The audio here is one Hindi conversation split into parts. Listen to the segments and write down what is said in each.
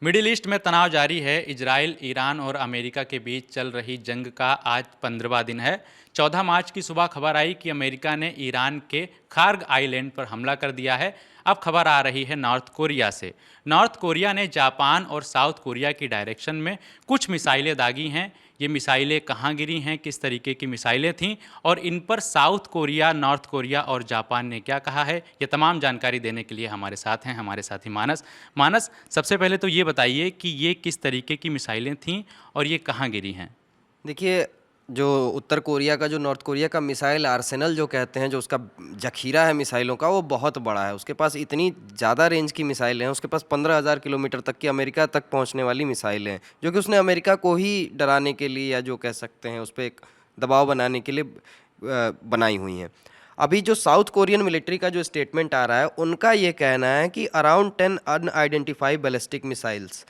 मिडिल ईस्ट में तनाव जारी है। इजराइल, ईरान और अमेरिका के बीच चल रही जंग का आज 15वां दिन है। 14 मार्च की सुबह खबर आई कि अमेरिका ने ईरान के खार्ग आइलैंड पर हमला कर दिया है। अब खबर आ रही है नॉर्थ कोरिया से। नॉर्थ कोरिया ने जापान और साउथ कोरिया की डायरेक्शन में कुछ मिसाइलें दागी हैं। ये मिसाइलें कहाँ गिरी हैं, किस तरीके की मिसाइलें थीं और इन पर साउथ कोरिया, नॉर्थ कोरिया और जापान ने क्या कहा है, ये तमाम जानकारी देने के लिए हमारे साथ हैं हमारे साथी मानस। मानस, सबसे पहले तो ये बताइए कि ये किस तरीके की मिसाइलें थीं और ये कहाँ गिरी हैं? देखिए, जो उत्तर कोरिया का जो नॉर्थ कोरिया का मिसाइल आर्सेनल जो कहते हैं, जो उसका ज़ख़ीरा है मिसाइलों का, वो बहुत बड़ा है। उसके पास इतनी ज़्यादा रेंज की मिसाइलें हैं, उसके पास 15,000 किलोमीटर तक की अमेरिका तक पहुंचने वाली मिसाइलें हैं, जो कि उसने अमेरिका को ही डराने के लिए, या जो कह सकते हैं उस पर एक दबाव बनाने के लिए बनाई हुई हैं। अभी जो साउथ कोरियन मिलिट्री का जो स्टेटमेंट आ रहा है, उनका ये कहना है कि अराउंड 10 अनआइडेंटिफाइड बैलिस्टिक मिसाइल्स,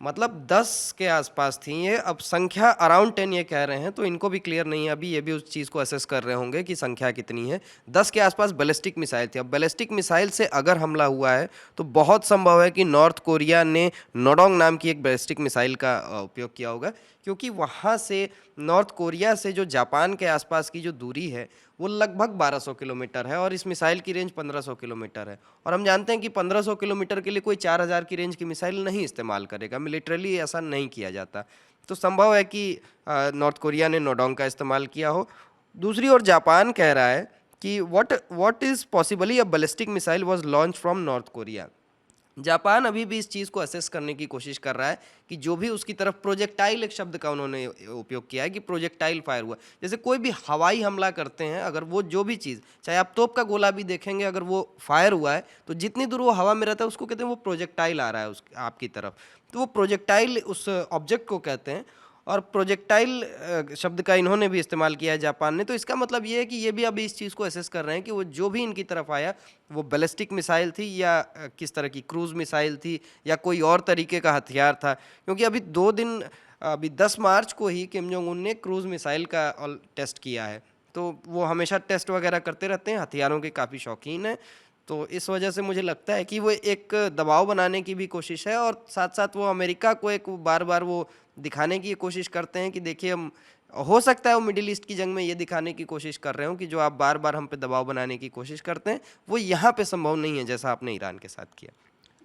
मतलब 10 के आसपास थी ये। अब संख्या अराउंड 10 ये कह रहे हैं, तो इनको भी क्लियर नहीं है अभी, ये भी उस चीज़ को असेस कर रहे होंगे कि संख्या कितनी है। 10 के आसपास बैलिस्टिक मिसाइल थी। अब बैलिस्टिक मिसाइल से अगर हमला हुआ है तो बहुत संभव है कि नॉर्थ कोरिया ने नोडोंग नाम की एक बैलिस्टिक मिसाइल का उपयोग किया होगा, क्योंकि वहाँ से नॉर्थ कोरिया से जो जापान के आसपास की जो दूरी है वो लगभग 1200 किलोमीटर है, और इस मिसाइल की रेंज 1500 किलोमीटर है। और हम जानते हैं कि 1500 किलोमीटर के लिए कोई 4000 की रेंज की मिसाइल नहीं इस्तेमाल करेगा, मिलिट्रली ऐसा नहीं किया जाता। तो संभव है कि नॉर्थ कोरिया ने नोडोंग का इस्तेमाल किया हो। दूसरी ओर जापान कह रहा है कि what is possibly a ballistic missile was launch from north Korea. Japan अभी भी इस चीज़ को असेस करने की कोशिश कर रहा है कि जो भी उसकी तरफ प्रोजेक्टाइल, एक शब्द का उन्होंने उपयोग किया है कि प्रोजेक्टाइल फायर हुआ। जैसे कोई भी हवाई हमला करते हैं, अगर वो जो भी चीज़, चाहे आप तोप का गोला भी देखेंगे, अगर वो फायर हुआ है तो जितनी दूर वो हवा में रहता है उसको कहते हैं वो प्रोजेक्टाइल आ रहा है उस आपकी तरफ। तो वो प्रोजेक्टाइल उस ऑब्जेक्ट को कहते हैं। और प्रोजेक्टाइल शब्द का इन्होंने भी इस्तेमाल किया है जापान ने। तो इसका मतलब ये है कि ये भी अभी इस चीज़ को असेस कर रहे हैं कि वो जो भी इनकी तरफ आया, वो बैलिस्टिक मिसाइल थी या किस तरह की क्रूज़ मिसाइल थी, या कोई और तरीके का हथियार था। क्योंकि अभी 2 दिन, अभी 10 मार्च को ही किम जोंग उन ने क्रूज़ मिसाइल का टेस्ट किया है। तो वो हमेशा टेस्ट वगैरह करते रहते हैं, हथियारों के काफ़ी शौकीन हैं। तो इस वजह से मुझे लगता है कि वो एक दबाव बनाने की भी कोशिश है, और साथ साथ वो अमेरिका को एक बार बार वो दिखाने की कोशिश करते हैं कि देखिए, हम, हो सकता है वो मिडिल ईस्ट की जंग में ये दिखाने की कोशिश कर रहे हो कि जो आप बार बार हम पे दबाव बनाने की कोशिश करते हैं, वो यहाँ पे संभव नहीं है, जैसा आपने ईरान के साथ किया।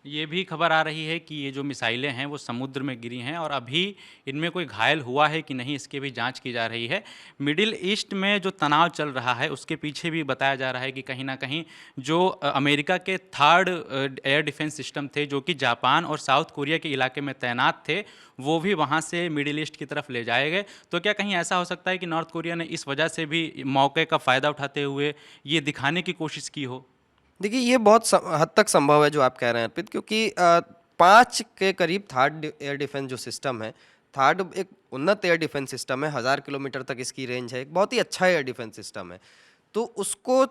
ये भी खबर आ रही है कि ये जो मिसाइलें हैं वो समुद्र में गिरी हैं और अभी इनमें कोई घायल हुआ है कि नहीं, इसकी भी जांच की जा रही है। मिडिल ईस्ट में जो तनाव चल रहा है उसके पीछे भी बताया जा रहा है कि कहीं ना कहीं जो अमेरिका के थर्ड एयर डिफेंस सिस्टम थे, जो कि जापान और साउथ कोरिया के इलाके में तैनात थे, वो भी वहाँ से मिडिल ईस्ट की तरफ ले जाए गए। तो क्या कहीं ऐसा हो सकता है कि नॉर्थ कोरिया ने इस वजह से भी मौके का फ़ायदा उठाते हुए ये दिखाने की कोशिश की हो? देखिए, ये बहुत हद तक संभव है जो आप कह रहे हैं अर्पित, क्योंकि 5 के करीब थर्ड एयर डिफेंस जो सिस्टम है, थर्ड एक उन्नत एयर डिफेंस सिस्टम है, 1000 किलोमीटर तक इसकी रेंज है, एक बहुत ही अच्छा एयर डिफेंस सिस्टम है। तो उसको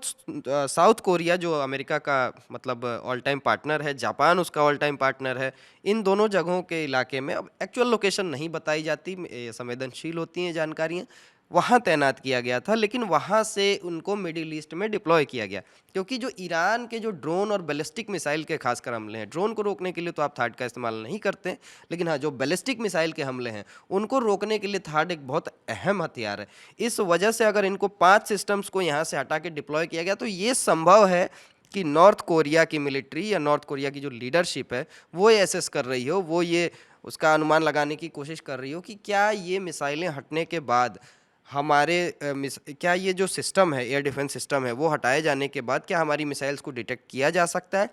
साउथ कोरिया, जो अमेरिका का मतलब ऑल टाइम पार्टनर है, जापान उसका ऑल टाइम पार्टनर है, इन दोनों जगहों के इलाके में, अब एक्चुअल लोकेशन नहीं बताई जाती, संवेदनशील होती हैं जानकारियाँ, वहाँ तैनात किया गया था। लेकिन वहाँ से उनको मिडिल ईस्ट में डिप्लॉय किया गया, क्योंकि जो ईरान के जो ड्रोन और बैलिस्टिक मिसाइल के खासकर हमले हैं, ड्रोन को रोकने के लिए तो आप थार्ड का इस्तेमाल नहीं करते, लेकिन हाँ, जो बैलिस्टिक मिसाइल के हमले हैं उनको रोकने के लिए थार्ड एक बहुत अहम हथियार है। इस वजह से अगर इनको 5 सिस्टम्स को यहाँ से हटा के डिप्लॉय किया गया, तो ये संभव है कि नॉर्थ कोरिया की मिलिट्री या नॉर्थ कोरिया की जो लीडरशिप है वो ये एसेस कर रही हो, वो ये उसका अनुमान लगाने की कोशिश कर रही हो कि क्या ये मिसाइलें हटने के बाद हमारे क्या ये जो सिस्टम है, एयर डिफेंस सिस्टम है, वो हटाए जाने के बाद क्या हमारी मिसाइल्स को डिटेक्ट किया जा सकता है।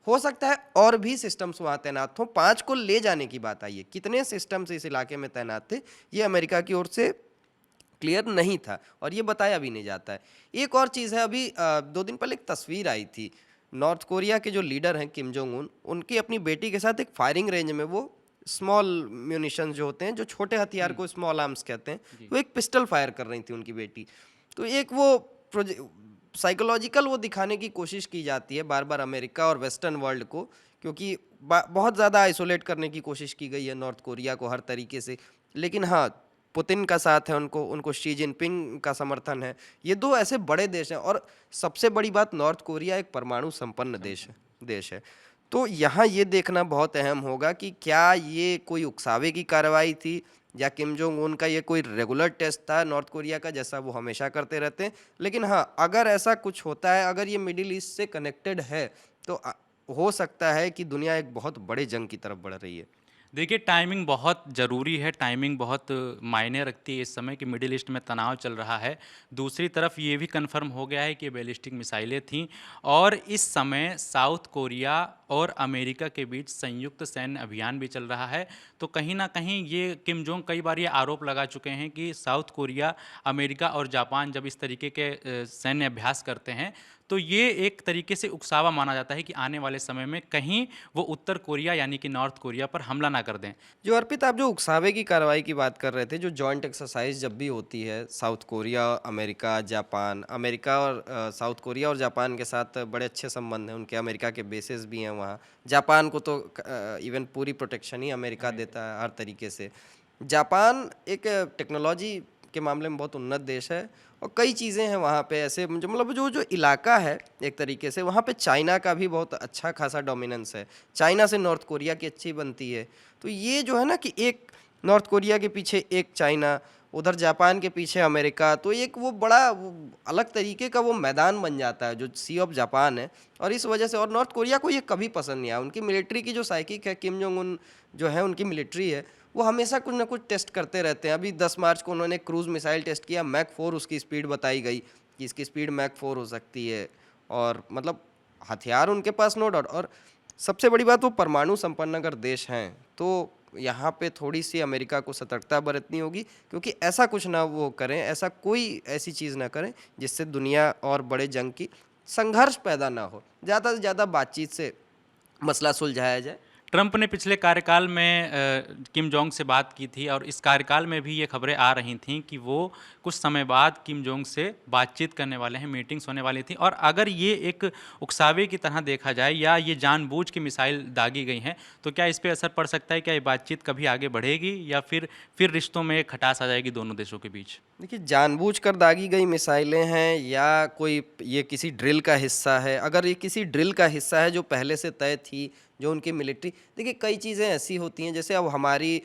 हो सकता है और भी सिस्टम्स वहाँ तैनात हों। 5 को ले जाने की बात आई है, कितने सिस्टम्स इस इलाके में तैनात थे ये अमेरिका की ओर से क्लियर नहीं था, और ये बताया भी नहीं जाता है। एक और चीज़ है, अभी 2 दिन पहले एक तस्वीर आई थी, नॉर्थ कोरिया के जो लीडर हैं किम जोंग उन, उनकी अपनी बेटी के साथ एक फायरिंग रेंज में, वो स्मॉल म्यूनिशन जो होते हैं, जो छोटे हथियार को स्मॉल आर्म्स कहते हैं, वो एक पिस्टल फायर कर रही थी उनकी बेटी। तो एक वो साइकोलॉजिकल वो दिखाने की कोशिश की जाती है बार बार अमेरिका और वेस्टर्न वर्ल्ड को, क्योंकि बहुत ज़्यादा आइसोलेट करने की कोशिश की गई है नॉर्थ कोरिया को हर तरीके से। लेकिन हाँ, पुतिन का साथ है, उनको उनको शी जिनपिंग का समर्थन है। ये 2 ऐसे बड़े देश हैं, और सबसे बड़ी बात, नॉर्थ कोरिया एक परमाणु संपन्न देश है। तो यहाँ ये देखना बहुत अहम होगा कि क्या ये कोई उकसावे की कार्रवाई थी या किम जोंग उन का ये कोई रेगुलर टेस्ट था नॉर्थ कोरिया का, जैसा वो हमेशा करते रहते हैं। लेकिन हाँ, अगर ऐसा कुछ होता है, अगर ये मिडिल ईस्ट से कनेक्टेड है, तो हो सकता है कि दुनिया एक बहुत बड़े जंग की तरफ बढ़ रही है। देखिए, टाइमिंग बहुत ज़रूरी है, टाइमिंग बहुत मायने रखती है इस समय कि मिडिल ईस्ट में तनाव चल रहा है। दूसरी तरफ ये भी कन्फर्म हो गया है कि बैलिस्टिक मिसाइलें थीं और इस समय साउथ कोरिया और अमेरिका के बीच संयुक्त सैन्य अभियान भी चल रहा है। तो कहीं न कहीं ये किम जोंग कई बार ये आरोप लगा चुके हैं कि साउथ कोरिया, अमेरिका और जापान जब इस तरीके के सैन्य अभ्यास करते हैं, तो ये एक तरीके से उकसावा माना जाता है कि आने वाले समय में कहीं वो उत्तर कोरिया यानी कि नॉर्थ कोरिया पर हमला ना कर दें। जो अर्पित, आप जो उकसावे की कार्रवाई की बात कर रहे थे, जो जॉइंट एक्सरसाइज जब भी होती है south Korea, America, Japan, America और साउथ कोरिया और जापान के साथ बड़े अच्छे संबंध हैं उनके, अमेरिका के बेसेस भी हैं वहाँ। जापान को तो इवन पूरी प्रोटेक्शन ही अमेरिका देता है हर तरीके से। जापान एक टेक्नोलॉजी के मामले में बहुत उन्नत देश है और कई चीज़ें हैं वहाँ पे ऐसे, मुझे मतलब जो जो इलाका है एक तरीके से, वहाँ पे चाइना का भी बहुत अच्छा खासा डोमिनेंस है। चाइना से नॉर्थ कोरिया की अच्छी बनती है। तो ये जो है ना कि एक नॉर्थ कोरिया के पीछे एक चाइना, उधर जापान के पीछे अमेरिका, तो एक वो बड़ा वो अलग तरीके का वो मैदान बन जाता है जो सी ऑफ जापान है। और इस वजह से, और नॉर्थ कोरिया को ये कभी पसंद नहीं आया। उनकी मिलिट्री की जो साइकिक है, किम जोंग उन जो है उनकी मिलिट्री है, वो हमेशा कुछ ना कुछ टेस्ट करते रहते हैं। अभी 10 मार्च को उन्होंने क्रूज़ मिसाइल टेस्ट किया, मैक 4 उसकी स्पीड बताई गई कि इसकी स्पीड मैक 4 हो सकती है। और मतलब हथियार उनके पास नो डाउट, और सबसे बड़ी बात वो परमाणु संपन्न अगर देश हैं, तो यहाँ पे थोड़ी सी अमेरिका को सतर्कता बरतनी होगी, क्योंकि ऐसा कुछ ना वो करें, ऐसा कोई ऐसी चीज़ ना करें जिससे दुनिया और बड़े जंग की संघर्ष पैदा ना हो। ज़्यादा से ज़्यादा बातचीत से मसला सुलझाया जाए। ट्रंप ने पिछले कार्यकाल में किम जोंग से बात की थी और इस कार्यकाल में भी ये खबरें आ रही थीं कि वो कुछ समय बाद किम जोंग से बातचीत करने वाले हैं, मीटिंग्स होने वाली थी। और अगर ये एक उकसावे की तरह देखा जाए या ये जानबूझ के मिसाइल दागी गई हैं, तो क्या इस पे असर पड़ सकता है? क्या ये बातचीत कभी आगे बढ़ेगी या फिर रिश्तों में खटास आ जाएगी दोनों देशों के बीच? देखिए, जानबूझकर दागी गई मिसाइलें हैं या कोई ये किसी ड्रिल का हिस्सा है, अगर ये किसी ड्रिल का हिस्सा है जो पहले से तय थी, जो उनकी मिलिट्री, देखिए कई चीज़ें ऐसी होती हैं, जैसे अब हमारी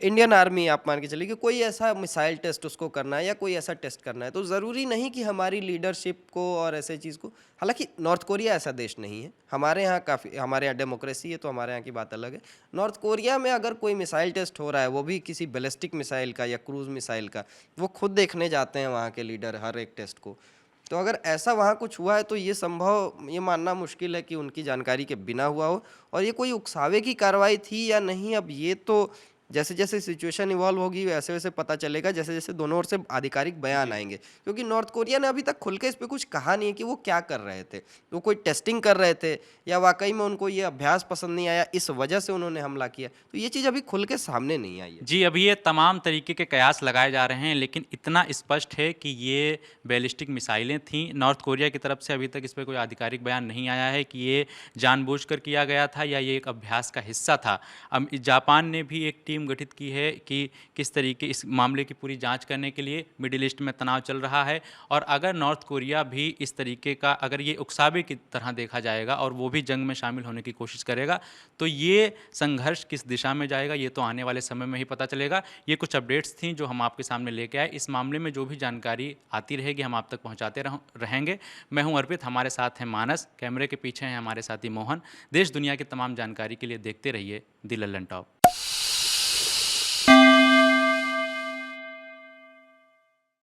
इंडियन आर्मी आप मान के चलिए कि कोई ऐसा मिसाइल टेस्ट उसको करना है या कोई ऐसा टेस्ट करना है, तो ज़रूरी नहीं कि हमारी लीडरशिप को और ऐसे चीज़ को, हालांकि नॉर्थ कोरिया ऐसा देश नहीं है, हमारे यहाँ काफ़ी, हमारे यहाँ डेमोक्रेसी है तो हमारे यहाँ की बात अलग है। नॉर्थ कोरिया में अगर कोई मिसाइल टेस्ट हो रहा है, वो भी किसी बैलिस्टिक मिसाइल का या क्रूज़ मिसाइल का, वो खुद देखने जाते हैं वहाँ के लीडर हर एक टेस्ट को। तो अगर ऐसा वहाँ कुछ हुआ है, तो ये संभव, ये मानना मुश्किल है कि उनकी जानकारी के बिना हुआ हो। और ये कोई उकसावे की कार्रवाई थी या नहीं, अब ये तो जैसे जैसे सिचुएशन इवॉल्व होगी वैसे वैसे पता चलेगा, जैसे जैसे दोनों ओर से आधिकारिक बयान आएंगे। क्योंकि नॉर्थ कोरिया ने अभी तक खुल के इस पे कुछ कहा नहीं है कि वो क्या कर रहे थे, वो कोई टेस्टिंग कर रहे थे या वाकई में उनको ये अभ्यास पसंद नहीं आया, इस वजह से उन्होंने हमला किया, तो ये चीज़ अभी खुल के सामने नहीं आई है। जी, अभी ये तमाम तरीके के कयास लगाए जा रहे हैं, लेकिन इतना स्पष्ट है कि ये बैलिस्टिक मिसाइलें थीं। नॉर्थ कोरिया की तरफ से अभी तक इस पे कोई आधिकारिक बयान नहीं आया है कि ये जानबूझकर किया गया था या ये एक अभ्यास का हिस्सा था। अब जापान ने भी एक टीम गठित की है कि किस तरीके इस मामले की पूरी जांच करने के लिए, मिडिल ईस्ट में तनाव चल रहा है और अगर नॉर्थ कोरिया भी इस तरीके का, अगर ये उकसावे की तरह देखा जाएगा और वो भी जंग में शामिल होने की कोशिश करेगा, तो ये संघर्ष किस दिशा में जाएगा ये तो आने वाले समय में ही पता चलेगा। ये कुछ अपडेट्स थी जो हम आपके सामने लेके आए। इस मामले में जो भी जानकारी आती रहेगी हम आप तक पहुंचाते रहेंगे। मैं हूं अर्पित, हमारे साथ हैं मानस, कैमरे के पीछे हैं हमारे साथी मोहन। देश दुनिया की तमाम जानकारी के लिए देखते रहिए दी लल्लन टॉप।